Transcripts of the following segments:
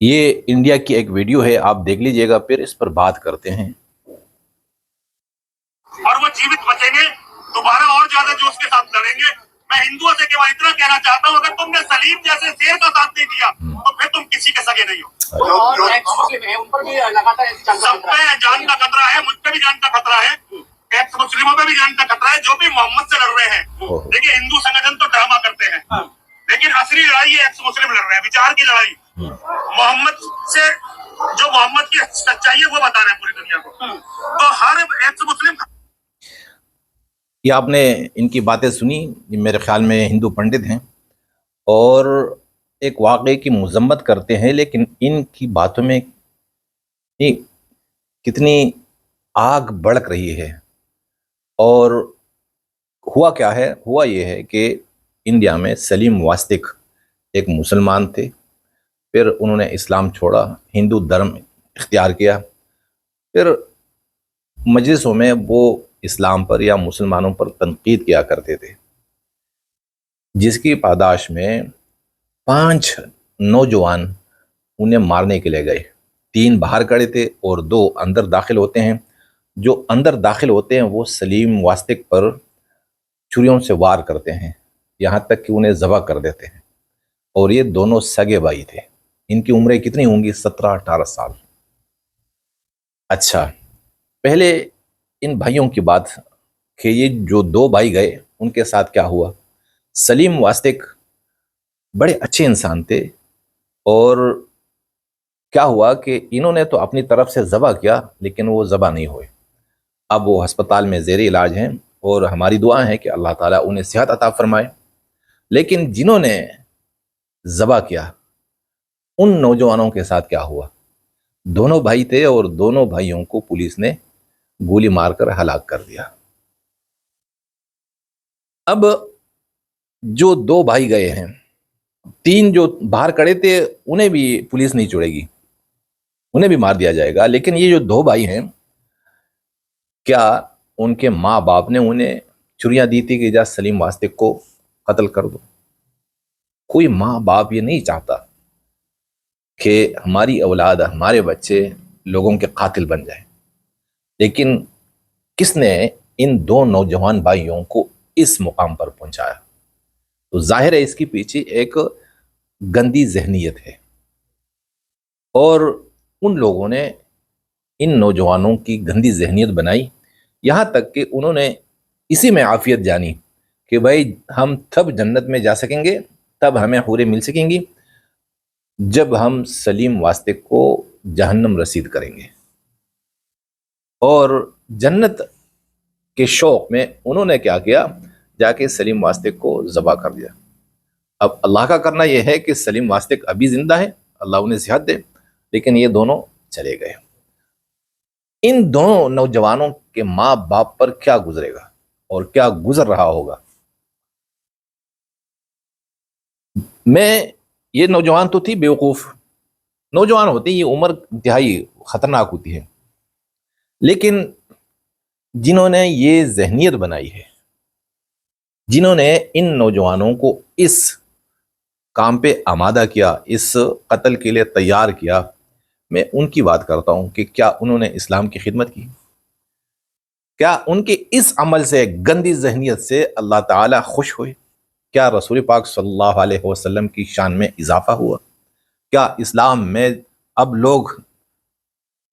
یہ انڈیا کی ایک ویڈیو ہے، آپ دیکھ لیجئے گا، پھر اس پر بات کرتے ہیں۔ اور وہ جیوت بچیں گے، دوبارہ اور زیادہ جو اس کے ساتھ لڑیں گے۔ میں ہندوؤں سے کیوال اتنا کہنا چاہتا ہوں، اگر تم نے سلیم جیسے شیر کا ساتھ نہیں دیا تو پھر تم کسی کے سگے نہیں ہو۔ سب پہ جان کا خطرہ ہے، مجھ پہ بھی جان کا خطرہ ہے، ایکس مسلموں پہ بھی جان کا خطرہ ہے جو بھی محمد سے لڑ رہے ہیں۔ دیکھیے ہندو سنگھن تو ڈرامہ کرتے ہیں، لیکن اصلی لڑائی یہ ایکس مسلم لڑ رہے ہیں، وچار کی لڑائی۔ محمد سے جو محمد کی سچائی ہے وہ بتا رہے ہیں پوری دنیا کو، تو ہر ایکس مسلم۔ یہ آپ نے ان کی باتیں سنی، یہ میرے خیال میں ہندو پنڈت ہیں اور ایک واقعے کی مذمت کرتے ہیں، لیکن ان کی باتوں میں کتنی آگ بڑک رہی ہے۔ اور ہوا کیا ہے؟ ہوا یہ ہے کہ انڈیا میں سلیم واسطک ایک مسلمان تھے، پھر انہوں نے اسلام چھوڑا، ہندو دھرم اختیار کیا، پھر مجلسوں میں وہ اسلام پر یا مسلمانوں پر تنقید کیا کرتے تھے، جس کی پاداش میں 5 نوجوان انہیں مارنے کے لیے گئے۔ 3 باہر کھڑے تھے اور 2 اندر داخل ہوتے ہیں۔ جو اندر داخل ہوتے ہیں وہ سلیم واسطک پر چھریوں سے وار کرتے ہیں، یہاں تک کہ انہیں ذبح کر دیتے ہیں۔ اور یہ دونوں سگے بھائی تھے، ان کی عمریں کتنی ہوں گی؟ 17-18 سال۔ اچھا، پہلے ان بھائیوں کی بات کہ یہ جو 2 بھائی گئے ان کے ساتھ کیا ہوا۔ سلیم واسطک بڑے اچھے انسان تھے، اور کیا ہوا کہ انہوں نے تو اپنی طرف سے ذبح کیا، لیکن وہ ذبح نہیں ہوئے۔ اب وہ ہسپتال میں زیر علاج ہیں، اور ہماری دعا ہے کہ اللہ تعالیٰ انہیں صحت عطا فرمائے۔ لیکن جنہوں نے ذبح کیا ان نوجوانوں کے ساتھ کیا ہوا؟ دونوں بھائی تھے اور دونوں بھائیوں کو پولیس نے گولی مار کر ہلاک کر دیا۔ اب جو 2 بھائی گئے ہیں، 3 جو باہر کھڑے تھے انہیں بھی پولیس نہیں چھوڑے گی، انہیں بھی مار دیا جائے گا۔ لیکن یہ جو 2 بھائی ہیں، کیا ان کے ماں باپ نے انہیں چھریاں دی تھی کہ جا سلیم واسطک کو قتل کر دو؟ کوئی ماں باپ یہ نہیں چاہتا کہ ہماری اولاد، ہمارے بچے لوگوں کے قاتل بن جائیں۔ لیکن کس نے ان 2 نوجوان بھائیوں کو اس مقام پر پہنچایا؟ تو ظاہر ہے اس کی پیچھے ایک گندی ذہنیت ہے، اور ان لوگوں نے ان نوجوانوں کی گندی ذہنیت بنائی، یہاں تک کہ انہوں نے اسی میں عافیت جانی کہ بھائی ہم تب جنت میں جا سکیں گے، تب ہمیں حوریں مل سکیں گی جب ہم سلیم واسطک کو جہنم رسید کریں گے۔ اور جنت کے شوق میں انہوں نے کیا کیا؟ جا کے سلیم واسطک کو ذبح کر دیا۔ اب اللہ کا کرنا یہ ہے کہ سلیم واسطک ابھی زندہ ہے، اللہ انہیں صحت دے، لیکن یہ دونوں چلے گئے۔ ان دونوں نوجوانوں کے ماں باپ پر کیا گزرے گا اور کیا گزر رہا ہوگا؟ یہ نوجوان تو تھی بیوقوف نوجوان ہوتی، یہ عمر انتہائی خطرناک ہوتی ہے، لیکن جنہوں نے یہ ذہنیت بنائی ہے، جنہوں نے ان نوجوانوں کو اس کام پہ آمادہ کیا، اس قتل کے لیے تیار کیا، میں ان کی بات کرتا ہوں کہ کیا انہوں نے اسلام کی خدمت کی؟ کیا ان کے اس عمل سے، گندی ذہنیت سے اللہ تعالی خوش ہوئے؟ کیا رسول پاک صلی اللہ علیہ وسلم کی شان میں اضافہ ہوا؟ کیا اسلام میں اب لوگ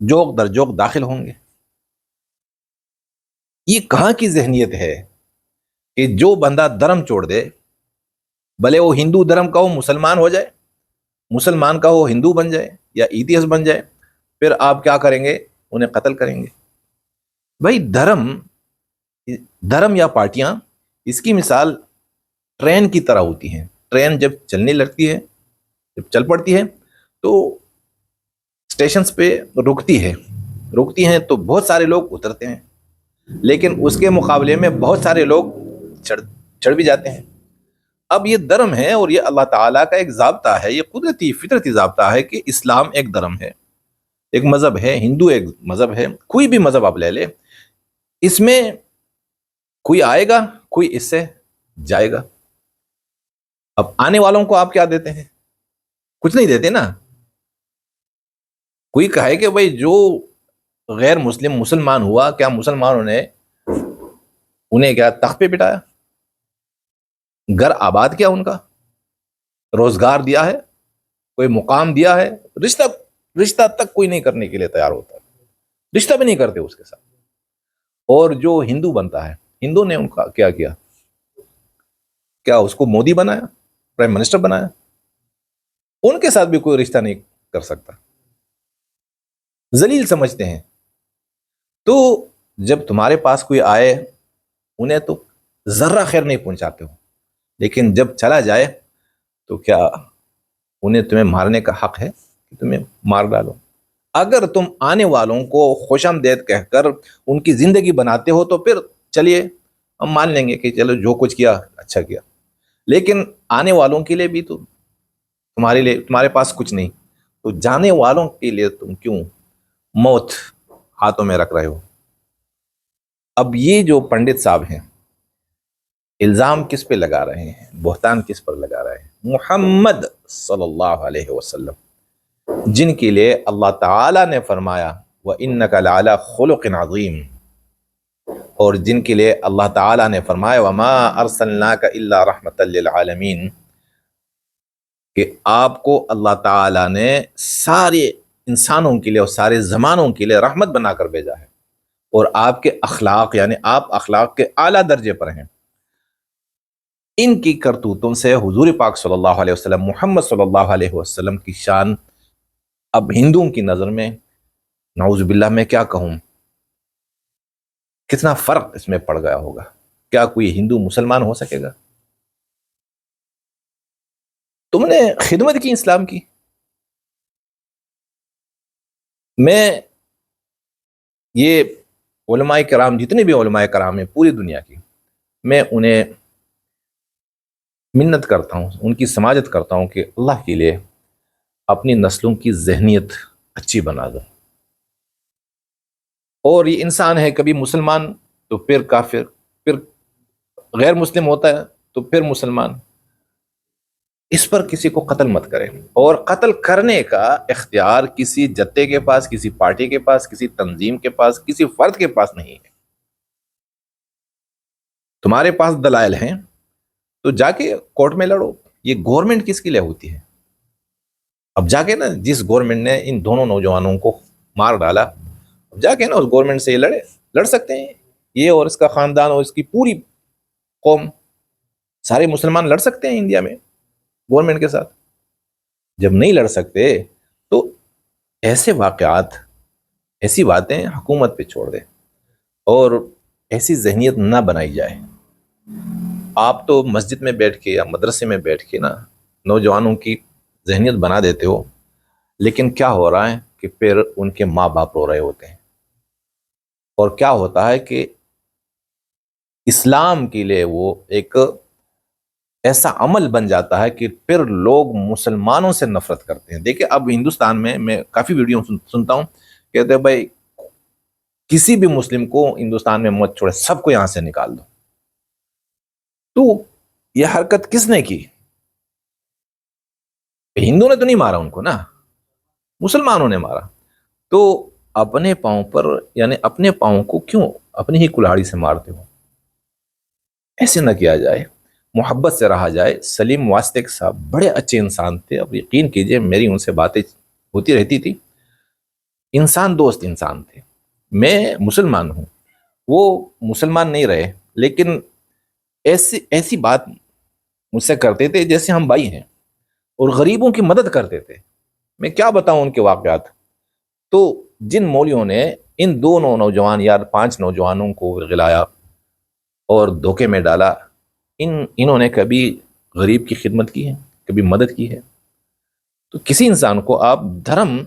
جوق در جوق داخل ہوں گے؟ یہ کہاں کی ذہنیت ہے کہ جو بندہ دھرم چھوڑ دے، بھلے وہ ہندو دھرم کا ہو مسلمان ہو جائے، مسلمان کا ہو ہندو بن جائے یا ایتھیسٹ بن جائے، پھر آپ کیا کریں گے؟ انہیں قتل کریں گے۔ بھائی دھرم یا پارٹیاں، اس کی مثال ٹرین کی طرح ہوتی ہیں۔ ٹرین جب چلنے لگتی ہے، جب چل پڑتی ہے تو اسٹیشنز پہ رکتی ہیں تو بہت سارے لوگ اترتے ہیں، لیکن اس کے مقابلے میں بہت سارے لوگ چڑھ بھی جاتے ہیں۔ اب یہ دھرم ہے اور یہ اللہ تعالیٰ کا ایک ضابطہ ہے، یہ قدرتی فطرتی ضابطہ ہے کہ اسلام ایک دھرم ہے، ایک مذہب ہے، ہندو ایک مذہب ہے، کوئی بھی مذہب آپ لے لے، اس میں کوئی آئے گا، کوئی اس سے جائے گا۔ اب آنے والوں کو آپ کیا دیتے ہیں؟ کچھ نہیں دیتے نا۔ کوئی کہے کہ بھائی جو غیر مسلم مسلمان ہوا، کیا مسلمانوں نے انہیں کیا تخت پہ بٹھایا، گھر آباد کیا، ان کا روزگار دیا ہے، کوئی مقام دیا ہے؟ رشتہ تک کوئی نہیں کرنے کے لیے تیار ہوتا، رشتہ بھی نہیں کرتے اس کے ساتھ. اور جو ہندو بنتا ہے، ہندو نے ان کا کیا کیا؟ کیا اس کو مودی بنایا، پرائم منسٹر بنایا؟ ان کے ساتھ بھی کوئی رشتہ نہیں کر سکتا، ذلیل سمجھتے ہیں. تو جب تمہارے پاس کوئی آئے، انہیں تو ذرہ خیر نہیں پہنچاتے ہو، لیکن جب چلا جائے تو کیا انہیں تمہیں مارنے کا حق ہے کہ تمہیں مار ڈالو؟ اگر تم آنے والوں کو خوش آمدید کہہ کر ان کی زندگی بناتے ہو تو پھر چلیے ہم مان لیں گے کہ چلو جو کچھ کیا اچھا کیا، لیکن آنے والوں کے لیے بھی تو تمہارے پاس کچھ نہیں، تو جانے والوں کے لیے تم کیوں موت ہاتھوں میں رکھ رہے ہو؟ اب یہ جو پنڈت صاحب ہیں، الزام کس پہ لگا رہے ہیں، بہتان کس پر لگا رہے ہیں؟ محمد صلی اللہ علیہ وسلم، جن کے لیے اللہ تعالی نے فرمایا وَإِنَّكَ لَعَلَىٰ خُلُقٍ عَظِيمٍ، اور جن کے لیے اللہ تعالی نے فرمایا وَمَا أَرْسَلْنَاكَ إِلَّا رَحْمَةً لِلْعَالَمِينَ، کہ آپ کو اللہ تعالی نے سارے انسانوں کے لیے اور سارے زمانوں کے لیے رحمت بنا کر بھیجا ہے، اور آپ کے اخلاق یعنی آپ اخلاق کے اعلیٰ درجے پر ہیں. ان کی کرتوتوں سے حضور پاک صلی اللہ علیہ وسلم، محمد صلی اللہ علیہ وسلم کی شان اب ہندوؤں کی نظر میں، نعوذ باللہ میں کیا کہوں، کتنا فرق اس میں پڑ گیا ہوگا. کیا کوئی ہندو مسلمان ہو سکے گا؟ تم نے خدمت کی اسلام کی. میں یہ علماء کرام، جتنے بھی علماء کرام ہیں پوری دنیا کی، میں انہیں منت کرتا ہوں، ان کی سماجت کرتا ہوں کہ اللہ کے لیے اپنی نسلوں کی ذہنیت اچھی بنا دو. اور یہ انسان ہے، کبھی مسلمان تو پھر کافر، پھر غیر مسلم ہوتا ہے تو پھر مسلمان. اس پر کسی کو قتل مت کرے، اور قتل کرنے کا اختیار کسی جتے کے پاس، کسی پارٹی کے پاس، کسی تنظیم کے پاس، کسی فرد کے پاس نہیں ہے. تمہارے پاس دلائل ہیں تو جا کے کورٹ میں لڑو. یہ گورنمنٹ کس کے لیے ہوتی ہے؟ اب جا کے نا، جس گورنمنٹ نے ان دونوں نوجوانوں کو مار ڈالا، اب جا کے نا اس گورنمنٹ سے یہ لڑ سکتے ہیں، یہ اور اس کا خاندان اور اس کی پوری قوم، سارے مسلمان لڑ سکتے ہیں انڈیا میں گورنمنٹ کے ساتھ. جب نہیں لڑ سکتے تو ایسے واقعات، ایسی باتیں حکومت پہ چھوڑ دیں، اور ایسی ذہنیت نہ بنائی جائے. آپ تو مسجد میں بیٹھ کے یا مدرسے میں بیٹھ کے نا نوجوانوں کی ذہنیت بنا دیتے ہو، لیکن کیا ہو رہا ہے کہ پھر ان کے ماں باپ رو رہے ہوتے ہیں. اور کیا ہوتا ہے کہ اسلام کے لیے وہ ایک ایسا عمل بن جاتا ہے کہ پھر لوگ مسلمانوں سے نفرت کرتے ہیں. دیکھیں اب ہندوستان میں کافی ویڈیو سنتا ہوں، کہتے ہیں بھائی کسی بھی مسلم کو ہندوستان میں مت چھوڑے، سب کو یہاں سے نکال دو. تو یہ حرکت کس نے کی؟ ہندو نے تو نہیں مارا ان کو نا، مسلمانوں نے مارا. تو اپنے پاؤں پر، یعنی اپنے پاؤں کو کیوں اپنی ہی کلاڑی سے مارتے ہو؟ ایسے نہ کیا جائے، محبت سے رہا جائے. سلیم واسطیک صاحب بڑے اچھے انسان تھے، اب یقین کیجئے میری ان سے باتیں ہوتی رہتی تھی. انسان دوست انسان تھے. میں مسلمان ہوں، وہ مسلمان نہیں رہے، لیکن ایسی بات مجھ سے کرتے تھے جیسے ہم بھائی ہیں، اور غریبوں کی مدد کرتے تھے. میں کیا بتاؤں ان کے واقعات. تو جن مولیوں نے ان دونوں نوجوان یا 5 نوجوانوں کو ورغلایا اور دھوکے میں ڈالا، انہوں نے کبھی غریب کی خدمت کی ہے، کبھی مدد کی ہے؟ تو کسی انسان کو آپ دھرم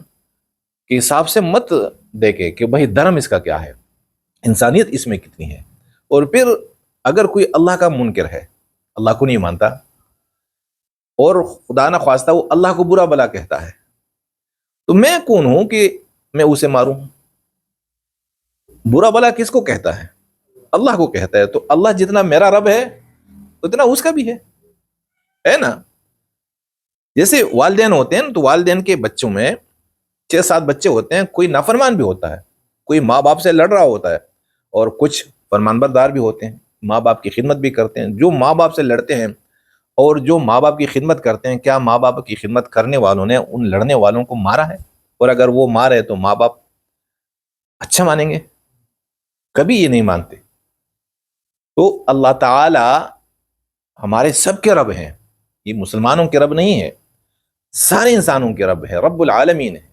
کے حساب سے مت دیکھیں کہ بھائی دھرم اس کا کیا ہے، انسانیت اس میں کتنی ہے. اور پھر اگر کوئی اللہ کا منکر ہے، اللہ کو نہیں مانتا، اور خدا نہ خواستہ وہ اللہ کو برا بلا کہتا ہے، تو میں کون ہوں کہ میں اسے ماروں؟ برا بلا کس کو کہتا ہے؟ اللہ کو کہتا ہے. تو اللہ جتنا میرا رب ہے اتنا اس کا بھی ہے نا. جیسے والدین ہوتے ہیں تو والدین کے بچوں میں 6-7 بچے ہوتے ہیں, کوئی نافرمان بھی ہوتا ہے, کوئی ماں باپ سے لڑ رہا ہوتا ہے, اور کچھ فرمان بردار بھی ہوتے ہیں, ماں باپ کی خدمت بھی کرتے ہیں. جو ماں باپ سے لڑتے ہیں اور جو ماں باپ کی خدمت کرتے ہیں, کیا ماں باپ کی خدمت کرنے والوں نے ان لڑنے والوں کو مارا ہے؟ اور اگر وہ مارے تو ماں باپ اچھا مانیں گے؟ کبھی یہ نہیں مانتے. تو اللہ تعالی ہمارے سب کے رب ہیں, یہ مسلمانوں کے رب نہیں ہے, سارے انسانوں کے رب ہے, رب العالمین ہے.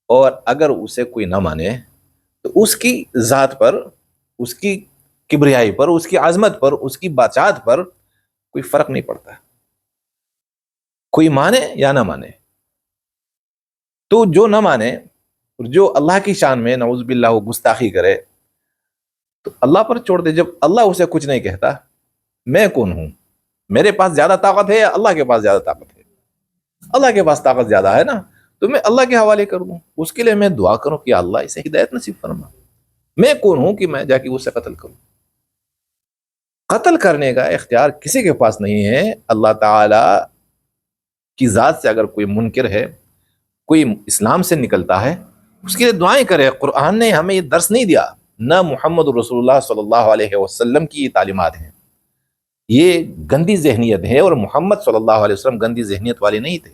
اور اگر اسے کوئی نہ مانے تو اس کی ذات پر, اس کی کبریائی پر, اس کی عظمت پر, اس کی بادشاہت پر کوئی فرق نہیں پڑتا, کوئی مانے یا نہ مانے. تو جو نہ مانے, جو اللہ کی شان میں نعوذ باللہ وہ گستاخی کرے, تو اللہ پر چھوڑ دے. جب اللہ اسے کچھ نہیں کہتا, میں کون ہوں, میرے پاس زیادہ طاقت ہے یا اللہ کے پاس زیادہ طاقت ہے؟ اللہ کے پاس طاقت زیادہ ہے نا, تو میں اللہ کے حوالے کر دوں. اس کے لیے میں دعا کروں کہ اللہ اسے ہدایت نصیب فرما. میں کون ہوں کہ میں جا کے اسے قتل کروں؟ قتل کرنے کا اختیار کسی کے پاس نہیں ہے. اللہ تعالی کی ذات سے اگر کوئی منکر ہے, کوئی اسلام سے نکلتا ہے, اس کے لیے دعائیں کرے. قرآن نے ہمیں یہ درس نہیں دیا, نہ محمد رسول اللہ صلی اللہ علیہ وسلم کی یہ تعلیمات ہیں. یہ گندی ذہنیت ہے, اور محمد صلی اللہ علیہ وسلم گندی ذہنیت والے نہیں تھے.